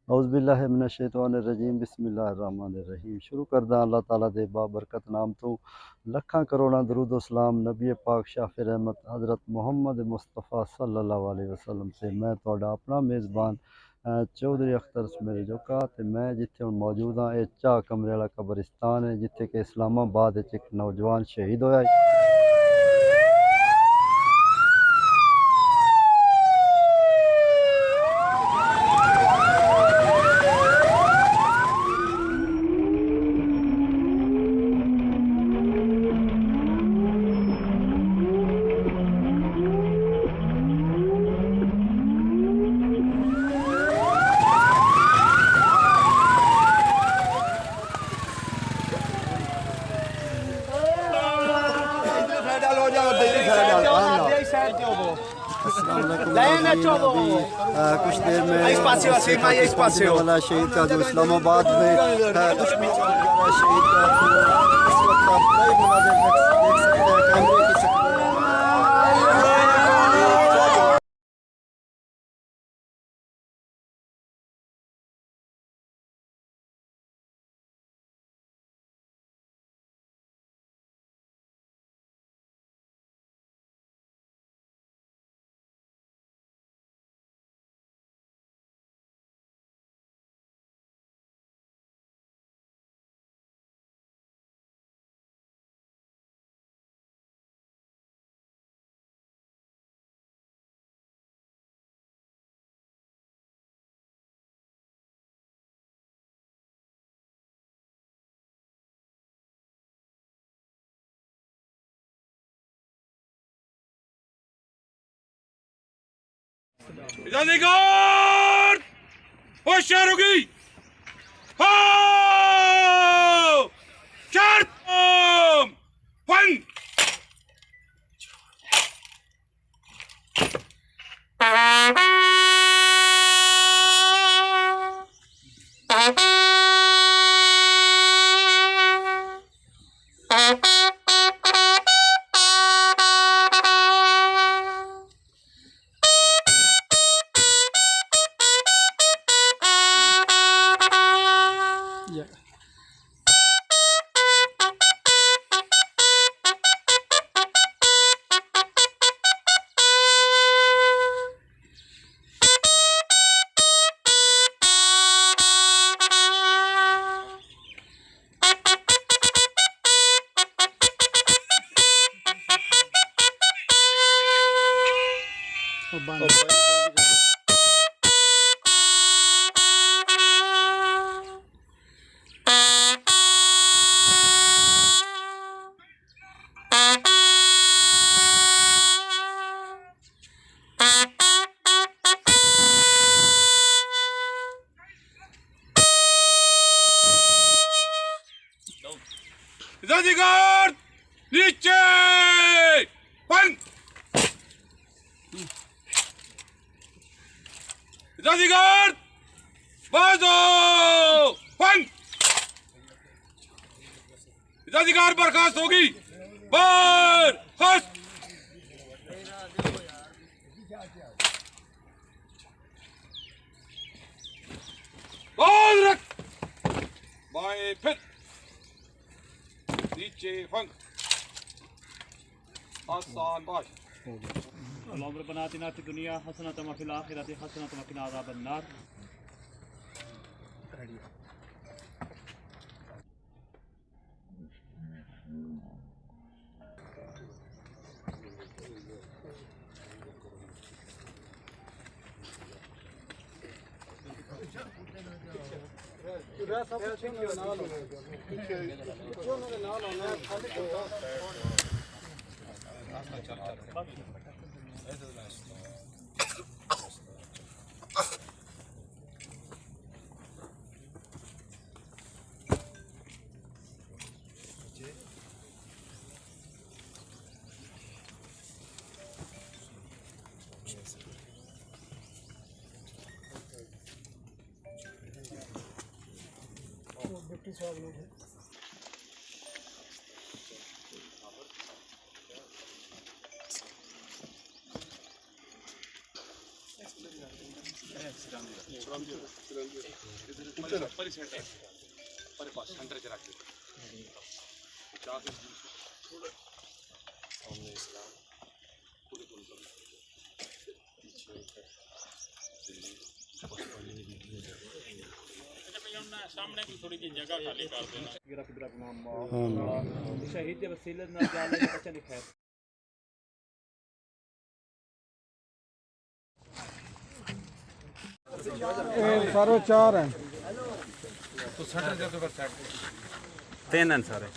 औज़ुबिल्लाहि मिनश्शैतानिर्रजीम बिस्मिल्लाहिर्रहमानिर्रहीम। शुरू करदा अल्लाह ताला दे बाबरकत नाम तो लखां करोड़ां दरूद व सलाम नबी पाक शाफ़िर रहमत हज़रत मुहम्मद मुस्तफ़ा सल्लल्लाहु अलैहि वसल्लम से मैं तुहाडा अपना मेज़बान चौधरी अख्तर मेरे जोका ते मैं जिथे हुण मौजूद हाँ ये चाह कमरे वाला कब्रिस्तान है जिथे कि इस्लामाबाद एक नौजवान शहीद होया। कुछ देर में वाला शहीद का जो इस्लामाबाद में दुश्मन शहीद का इस वक्त आप कई मुनाज़िर देख सकते हैं कैमरे की शक्ल में। होशियार होगी हो चार वन जादीगर नीचे वन जादीगर बाजो वन जादीगर बर्खास्त होगी बर्खास्त बाल रख बाएं फिर नीचे फंक आसान बाश अल्लाहुम्मा रब्बना आतिना फिद दुनिया हसनतम व फिल आखिरति हसनतम व क़िना अज़ाबन्नार। पर ही सेट रख पर पास सेंटर च रख जाके सामने इस्लाम पूरे पूरे सामने की थोड़ी सी जगह खाली कर देना शहीद के वसीले नाल जाले दा बच्चा नहीं खैर सारे चार हैं तो सेंटर जगह पर सेट तीन हैं सारे